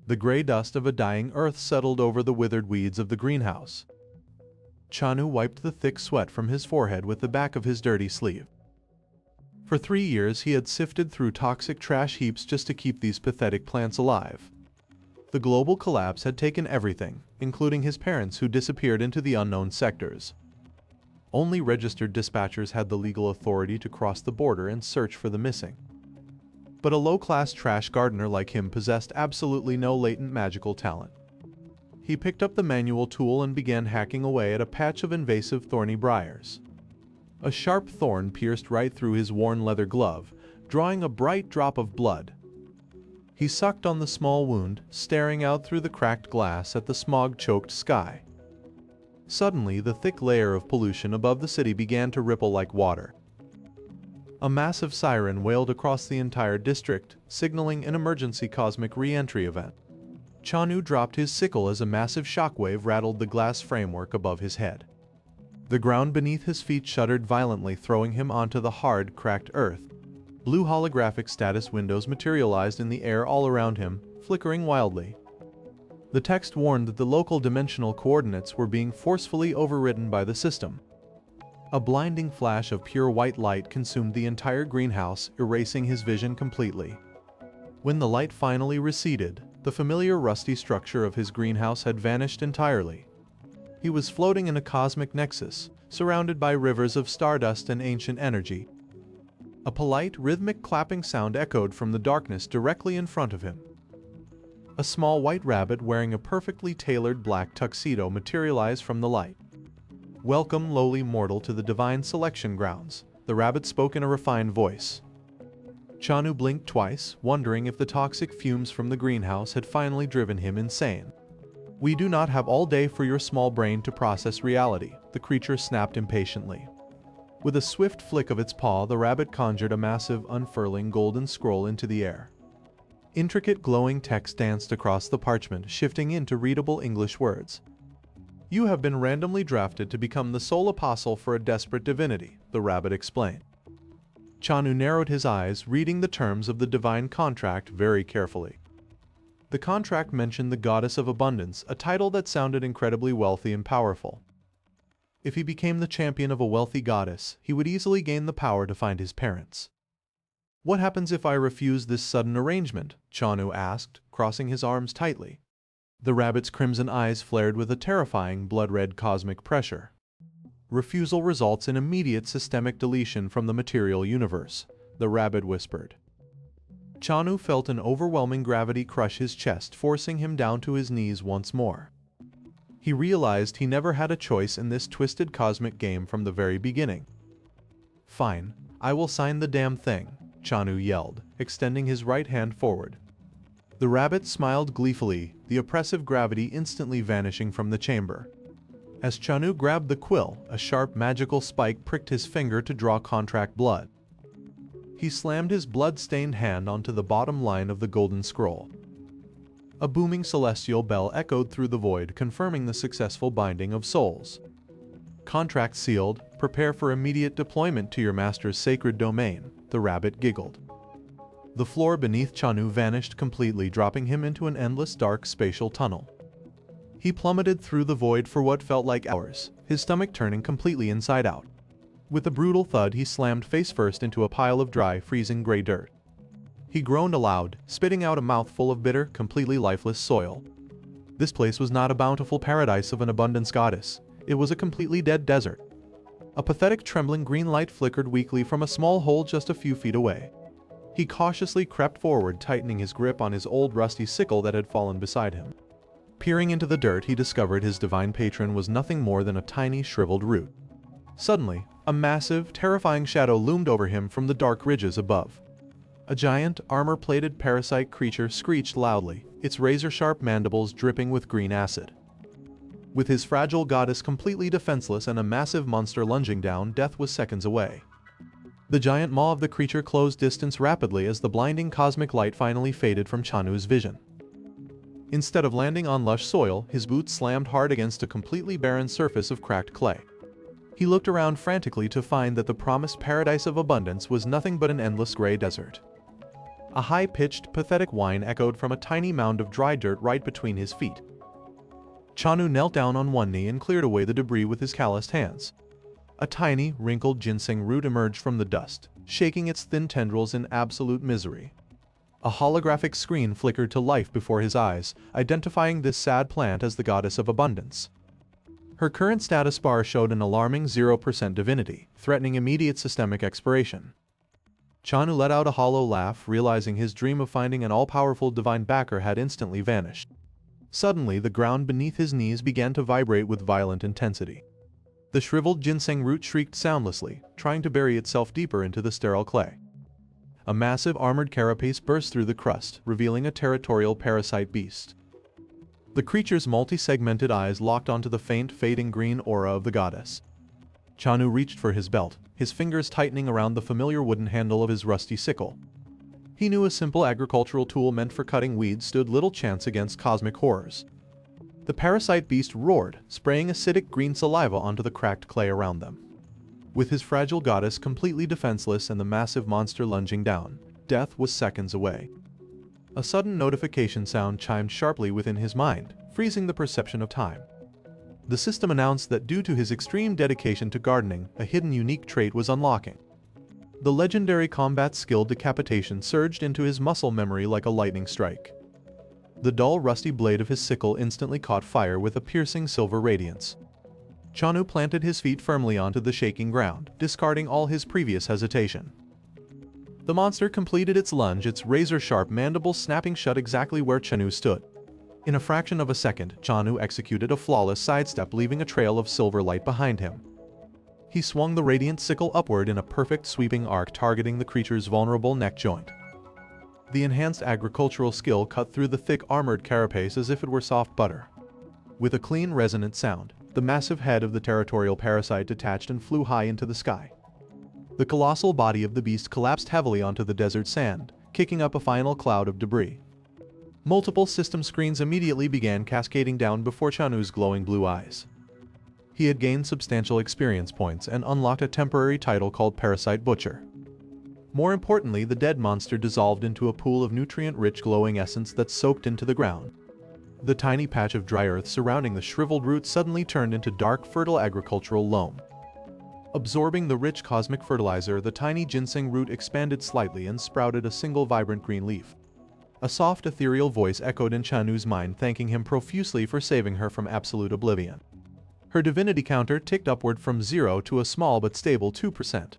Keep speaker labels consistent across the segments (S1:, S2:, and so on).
S1: The gray dust of a dying earth settled over the withered weeds of the greenhouse. Chanu wiped the thick sweat from his forehead with the back of his dirty sleeve. For 3 years he had sifted through toxic trash heaps just to keep these pathetic plants alive. The global collapse had taken everything, including his parents who disappeared into the unknown sectors. Only registered dispatchers had the legal authority to cross the border and search for the missing. But a low-class trash gardener like him possessed absolutely no latent magical talent. He picked up the manual tool and began hacking away at a patch of invasive thorny briars. A sharp thorn pierced right through his worn leather glove, drawing a bright drop of blood. He sucked on the small wound, staring out through the cracked glass at the smog-choked sky. Suddenly, the thick layer of pollution above the city began to ripple like water. A massive siren wailed across the entire district, signaling an emergency cosmic re-entry event. Chanu dropped his sickle as a massive shockwave rattled the glass framework above his head. The ground beneath his feet shuddered violently, throwing him onto the hard, cracked earth. Blue holographic status windows materialized in the air all around him, flickering wildly. The text warned that the local dimensional coordinates were being forcefully overridden by the system. A blinding flash of pure white light consumed the entire greenhouse, erasing his vision completely. When the light finally receded, the familiar rusty structure of his greenhouse had vanished entirely. He was floating in a cosmic nexus, surrounded by rivers of stardust and ancient energy. A polite, rhythmic clapping sound echoed from the darkness directly in front of him. A small white rabbit wearing a perfectly tailored black tuxedo materialized from the light. "Welcome, lowly mortal, to the divine selection grounds," the rabbit spoke in a refined voice. Chanu blinked twice, wondering if the toxic fumes from the greenhouse had finally driven him insane. "We do not have all day for your small brain to process reality," the creature snapped impatiently. With a swift flick of its paw, the rabbit conjured a massive, unfurling golden scroll into the air. Intricate glowing text danced across the parchment, shifting into readable English words. "You have been randomly drafted to become the sole apostle for a desperate divinity," the rabbit explained. Chanu narrowed his eyes, reading the terms of the divine contract very carefully. The contract mentioned the goddess of abundance, a title that sounded incredibly wealthy and powerful. If he became the champion of a wealthy goddess, he would easily gain the power to find his parents. "What happens if I refuse this sudden arrangement?" Chanu asked, crossing his arms tightly. The rabbit's crimson eyes flared with a terrifying blood-red cosmic pressure. "Refusal results in immediate systemic deletion from the material universe," the rabbit whispered. Chanu felt an overwhelming gravity crush his chest, forcing him down to his knees once more. He realized he never had a choice in this twisted cosmic game from the very beginning. "Fine, I will sign the damn thing," Chanu yelled, extending his right hand forward. The rabbit smiled gleefully, the oppressive gravity instantly vanishing from the chamber. As Chanu grabbed the quill, a sharp magical spike pricked his finger to draw contract blood. He slammed his blood-stained hand onto the bottom line of the golden scroll. A booming celestial bell echoed through the void, confirming the successful binding of souls. "Contract sealed. Prepare for immediate deployment to your master's sacred domain," the rabbit giggled. The floor beneath Chanu vanished completely, dropping him into an endless dark spatial tunnel. He plummeted through the void for what felt like hours, his stomach turning completely inside out. With a brutal thud, he slammed face first into a pile of dry, freezing gray dirt. He groaned aloud, spitting out a mouthful of bitter, completely lifeless soil. This place was not a bountiful paradise of an abundance goddess. It was a completely dead desert. A pathetic trembling green light flickered weakly from a small hole just a few feet away. He cautiously crept forward, tightening his grip on his old rusty sickle that had fallen beside him. Peering into the dirt, he discovered his divine patron was nothing more than a tiny, shriveled root. Suddenly, a massive, terrifying shadow loomed over him from the dark ridges above. A giant, armor-plated parasite creature screeched loudly, its razor-sharp mandibles dripping with green acid. With his fragile goddess completely defenseless and a massive monster lunging down, death was seconds away. The giant maw of the creature closed distance rapidly as the blinding cosmic light finally faded from Chanu's vision. Instead of landing on lush soil, his boots slammed hard against a completely barren surface of cracked clay. He looked around frantically to find that the promised paradise of abundance was nothing but an endless gray desert. A high-pitched, pathetic whine echoed from a tiny mound of dry dirt right between his feet. Chanu knelt down on one knee and cleared away the debris with his calloused hands. A tiny, wrinkled ginseng root emerged from the dust, shaking its thin tendrils in absolute misery. A holographic screen flickered to life before his eyes, identifying this sad plant as the goddess of abundance. Her current status bar showed an alarming 0% divinity, threatening immediate systemic expiration. Chanu let out a hollow laugh, realizing his dream of finding an all-powerful divine backer had instantly vanished. Suddenly, the ground beneath his knees began to vibrate with violent intensity. The shriveled ginseng root shrieked soundlessly, trying to bury itself deeper into the sterile clay. A massive armored carapace burst through the crust, revealing a territorial parasite beast. The creature's multi-segmented eyes locked onto the faint, fading green aura of the goddess. Chanu reached for his belt, his fingers tightening around the familiar wooden handle of his rusty sickle. He knew a simple agricultural tool meant for cutting weeds stood little chance against cosmic horrors. The parasite beast roared, spraying acidic green saliva onto the cracked clay around them. With his fragile goddess completely defenseless and the massive monster lunging down, death was seconds away. A sudden notification sound chimed sharply within his mind, freezing the perception of time. The system announced that due to his extreme dedication to gardening, a hidden unique trait was unlocking. The legendary combat skill Decapitation surged into his muscle memory like a lightning strike. The dull, rusty blade of his sickle instantly caught fire with a piercing silver radiance. Chanu planted his feet firmly onto the shaking ground, discarding all his previous hesitation. The monster completed its lunge, its razor-sharp mandibles snapping shut exactly where Chanu stood. In a fraction of a second, Chanu executed a flawless sidestep, leaving a trail of silver light behind him. He swung the radiant sickle upward in a perfect sweeping arc, targeting the creature's vulnerable neck joint. The enhanced agricultural skill cut through the thick armored carapace as if it were soft butter. With a clean, resonant sound, the massive head of the territorial parasite detached and flew high into the sky. The colossal body of the beast collapsed heavily onto the desert sand, kicking up a final cloud of debris. Multiple system screens immediately began cascading down before Chanu's glowing blue eyes. He had gained substantial experience points and unlocked a temporary title called Parasite Butcher. More importantly, the dead monster dissolved into a pool of nutrient-rich glowing essence that soaked into the ground. The tiny patch of dry earth surrounding the shriveled root suddenly turned into dark, fertile agricultural loam. Absorbing the rich cosmic fertilizer, the tiny ginseng root expanded slightly and sprouted a single vibrant green leaf. A soft, ethereal voice echoed in Chanu's mind, thanking him profusely for saving her from absolute oblivion. Her divinity counter ticked upward from 0 to a small but stable 2%.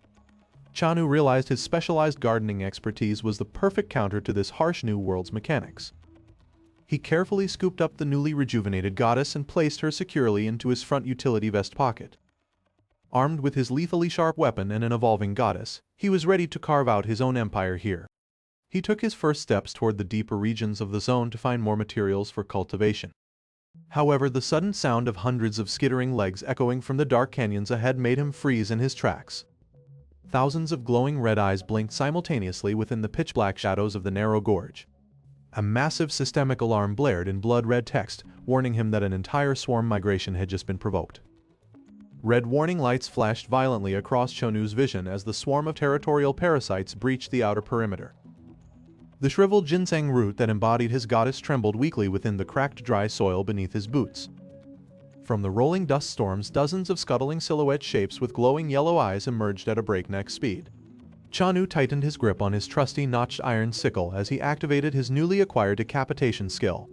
S1: Chanu realized his specialized gardening expertise was the perfect counter to this harsh new world's mechanics. He carefully scooped up the newly rejuvenated goddess and placed her securely into his front utility vest pocket. Armed with his lethally sharp weapon and an evolving goddess, he was ready to carve out his own empire here. He took his first steps toward the deeper regions of the zone to find more materials for cultivation. However, the sudden sound of hundreds of skittering legs echoing from the dark canyons ahead made him freeze in his tracks. Thousands of glowing red eyes blinked simultaneously within the pitch-black shadows of the narrow gorge. A massive systemic alarm blared in blood-red text, warning him that an entire swarm migration had just been provoked. Red warning lights flashed violently across Chanu's vision as the swarm of territorial parasites breached the outer perimeter. The shriveled ginseng root that embodied his goddess trembled weakly within the cracked dry soil beneath his boots. From the rolling dust storms, dozens of scuttling silhouette shapes with glowing yellow eyes emerged at a breakneck speed. Chanu tightened his grip on his trusty notched iron sickle as he activated his newly acquired decapitation skill.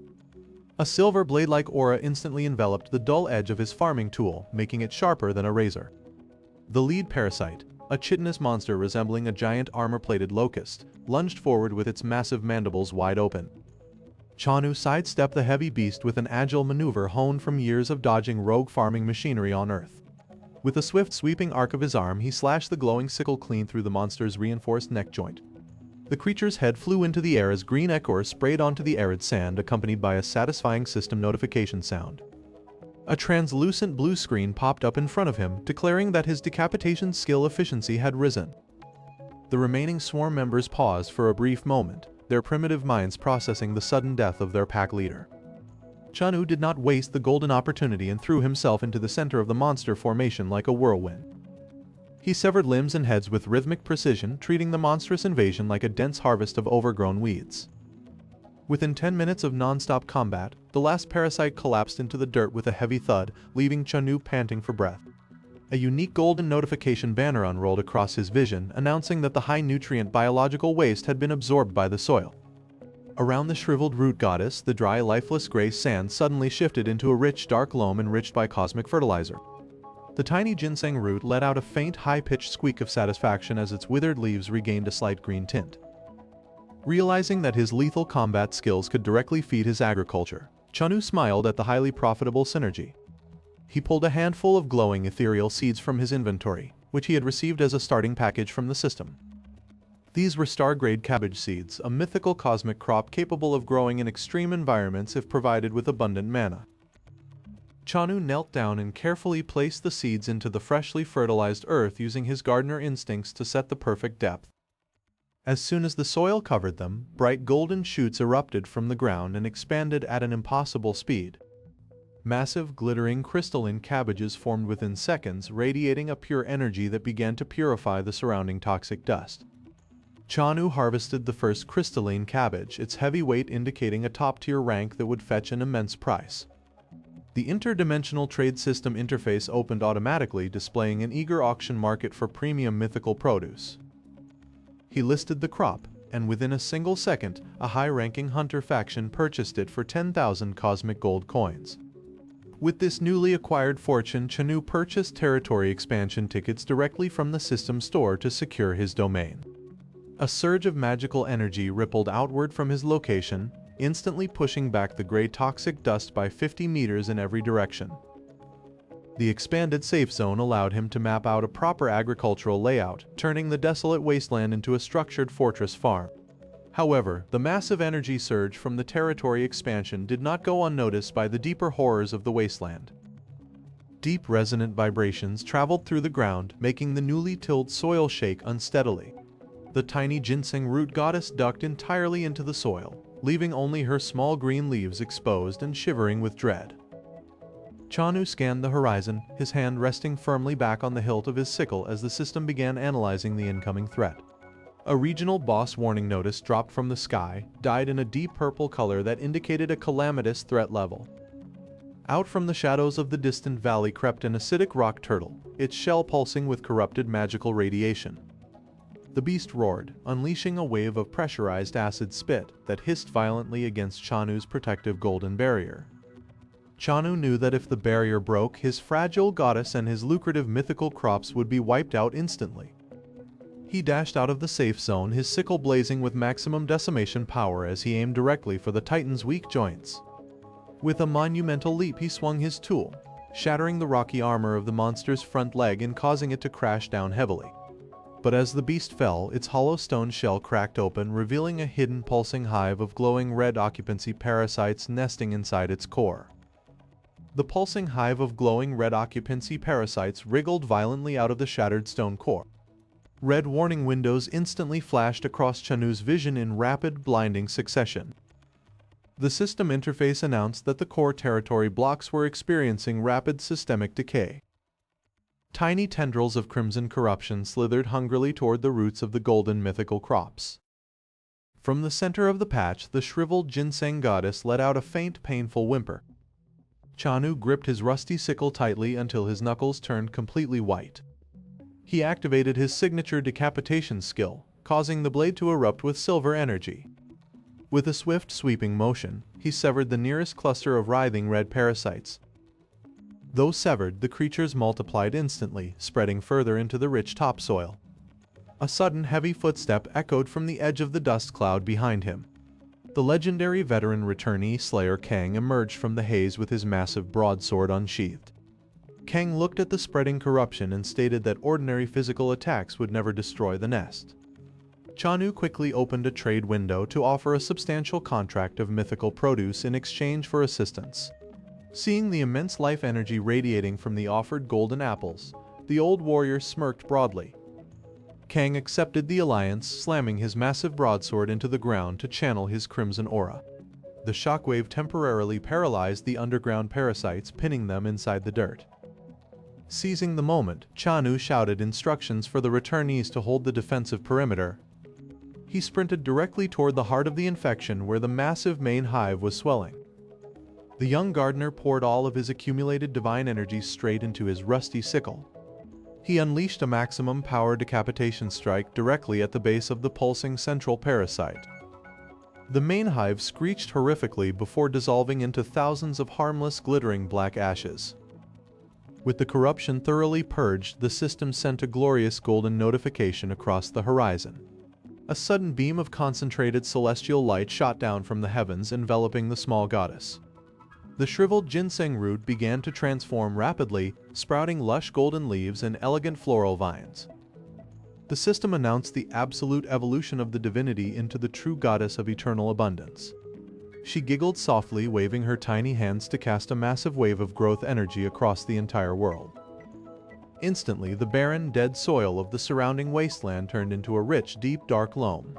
S1: A silver blade-like aura instantly enveloped the dull edge of his farming tool, making it sharper than a razor. The lead parasite, a chitinous monster resembling a giant armor-plated locust, lunged forward with its massive mandibles wide open. Chanu sidestepped the heavy beast with an agile maneuver honed from years of dodging rogue farming machinery on Earth. With a swift sweeping arc of his arm, he slashed the glowing sickle clean through the monster's reinforced neck joint. The creature's head flew into the air as green ichor sprayed onto the arid sand, accompanied by a satisfying system notification sound. A translucent blue screen popped up in front of him, declaring that his decapitation skill efficiency had risen. The remaining swarm members paused for a brief moment, their primitive minds processing the sudden death of their pack leader. Chanu did not waste the golden opportunity and threw himself into the center of the monster formation like a whirlwind. He severed limbs and heads with rhythmic precision, treating the monstrous invasion like a dense harvest of overgrown weeds. Within 10 minutes of non-stop combat, the last parasite collapsed into the dirt with a heavy thud, leaving Chanu panting for breath. A unique golden notification banner unrolled across his vision, announcing that the high-nutrient biological waste had been absorbed by the soil. Around the shriveled root goddess, the dry, lifeless gray sand suddenly shifted into a rich, dark loam enriched by cosmic fertilizer. The tiny ginseng root let out a faint, high-pitched squeak of satisfaction as its withered leaves regained a slight green tint. Realizing that his lethal combat skills could directly feed his agriculture, Chanu smiled at the highly profitable synergy. He pulled a handful of glowing ethereal seeds from his inventory, which he had received as a starting package from the system. These were star-grade cabbage seeds, a mythical cosmic crop capable of growing in extreme environments if provided with abundant mana. Chanu knelt down and carefully placed the seeds into the freshly fertilized earth using his gardener instincts to set the perfect depth. As soon as the soil covered them, bright golden shoots erupted from the ground and expanded at an impossible speed. Massive, glittering, crystalline cabbages formed within seconds, radiating a pure energy that began to purify the surrounding toxic dust. Chanu harvested the first crystalline cabbage, its heavy weight indicating a top-tier rank that would fetch an immense price. The interdimensional trade system interface opened automatically, displaying an eager auction market for premium mythical produce. He listed the crop, and within a single second, a high-ranking hunter faction purchased it for 10,000 cosmic gold coins. With this newly acquired fortune, Chanu purchased territory expansion tickets directly from the system store to secure his domain. A surge of magical energy rippled outward from his location, instantly pushing back the gray toxic dust by 50 meters in every direction. The expanded safe zone allowed him to map out a proper agricultural layout, turning the desolate wasteland into a structured fortress farm. However, the massive energy surge from the territory expansion did not go unnoticed by the deeper horrors of the wasteland. Deep resonant vibrations traveled through the ground, making the newly tilled soil shake unsteadily. The tiny ginseng root goddess ducked entirely into the soil, leaving only her small green leaves exposed and shivering with dread. Chanu scanned the horizon, his hand resting firmly back on the hilt of his sickle as the system began analyzing the incoming threat. A regional boss warning notice dropped from the sky, dyed in a deep purple color that indicated a calamitous threat level. Out from the shadows of the distant valley crept an acidic rock turtle, its shell pulsing with corrupted magical radiation. The beast roared, unleashing a wave of pressurized acid spit that hissed violently against Chanu's protective golden barrier. Chanu knew that if the barrier broke, his fragile goddess and his lucrative mythical crops would be wiped out instantly. He dashed out of the safe zone, his sickle blazing with maximum decimation power as he aimed directly for the titan's weak joints. With a monumental leap, he swung his tool, shattering the rocky armor of the monster's front leg and causing it to crash down heavily. But as the beast fell, its hollow stone shell cracked open, revealing a hidden pulsing hive of glowing red occupancy parasites nesting inside its core. The pulsing hive of glowing red occupancy parasites wriggled violently out of the shattered stone core. Red warning windows instantly flashed across Chanu's vision in rapid, blinding succession. The system interface announced that the core territory blocks were experiencing rapid systemic decay. Tiny tendrils of crimson corruption slithered hungrily toward the roots of the golden mythical crops. From the center of the patch, the shriveled ginseng goddess let out a faint, painful whimper. Chanu gripped his rusty sickle tightly until his knuckles turned completely white. He activated his signature Decapitation skill, causing the blade to erupt with silver energy. With a swift, sweeping motion, he severed the nearest cluster of writhing red parasites. Though severed, the creatures multiplied instantly, spreading further into the rich topsoil. A sudden, heavy footstep echoed from the edge of the dust cloud behind him. The legendary veteran returnee Slayer Kang emerged from the haze with his massive broadsword unsheathed. Kang looked at the spreading corruption and stated that ordinary physical attacks would never destroy the nest. Chanu quickly opened a trade window to offer a substantial contract of mythical produce in exchange for assistance. Seeing the immense life energy radiating from the offered golden apples, the old warrior smirked broadly. Kang accepted the alliance, slamming his massive broadsword into the ground to channel his crimson aura. The shockwave temporarily paralyzed the underground parasites, pinning them inside the dirt. Seizing the moment, Chanu shouted instructions for the returnees to hold the defensive perimeter. He sprinted directly toward the heart of the infection where the massive main hive was swelling. The young gardener poured all of his accumulated divine energy straight into his rusty sickle. He unleashed a maximum power decapitation strike directly at the base of the pulsing central parasite. The main hive screeched horrifically before dissolving into thousands of harmless, glittering black ashes. With the corruption thoroughly purged, the system sent a glorious golden notification across the horizon. A sudden beam of concentrated celestial light shot down from the heavens, enveloping the small goddess. The shriveled ginseng root began to transform rapidly, sprouting lush golden leaves and elegant floral vines. The system announced the absolute evolution of the divinity into the true goddess of eternal abundance. She giggled softly, waving her tiny hands to cast a massive wave of growth energy across the entire world. Instantly, the barren, dead soil of the surrounding wasteland turned into a rich, deep, dark loam.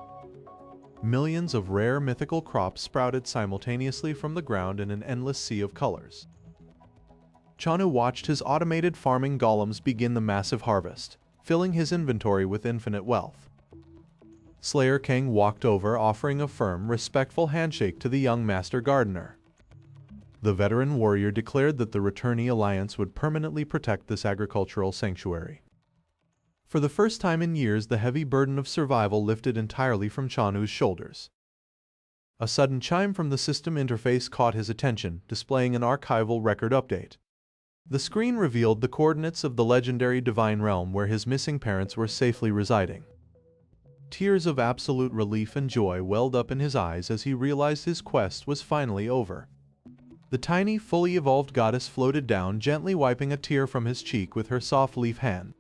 S1: Millions of rare mythical crops sprouted simultaneously from the ground in an endless sea of colors. Chanu watched his automated farming golems begin the massive harvest, filling his inventory with infinite wealth. Slayer King walked over, offering a firm, respectful handshake to the young master gardener. The veteran warrior declared that the returnee alliance would permanently protect this agricultural sanctuary. For the first time in years, the heavy burden of survival lifted entirely from Chanu's shoulders. A sudden chime from the system interface caught his attention, displaying an archival record update. The screen revealed the coordinates of the legendary divine realm where his missing parents were safely residing. Tears of absolute relief and joy welled up in his eyes as he realized his quest was finally over. The tiny, fully evolved goddess floated down, gently wiping a tear from his cheek with her soft leaf hand.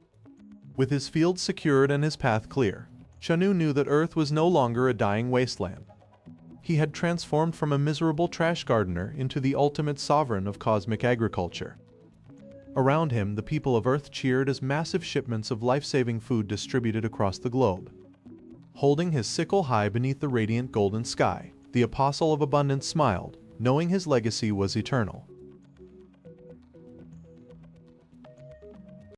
S1: With his field secured and his path clear, Chanu knew that Earth was no longer a dying wasteland. He had transformed from a miserable trash gardener into the ultimate sovereign of cosmic agriculture. Around him, the people of Earth cheered as massive shipments of life-saving food distributed across the globe. Holding his sickle high beneath the radiant golden sky, the Apostle of Abundance smiled, knowing his legacy was eternal.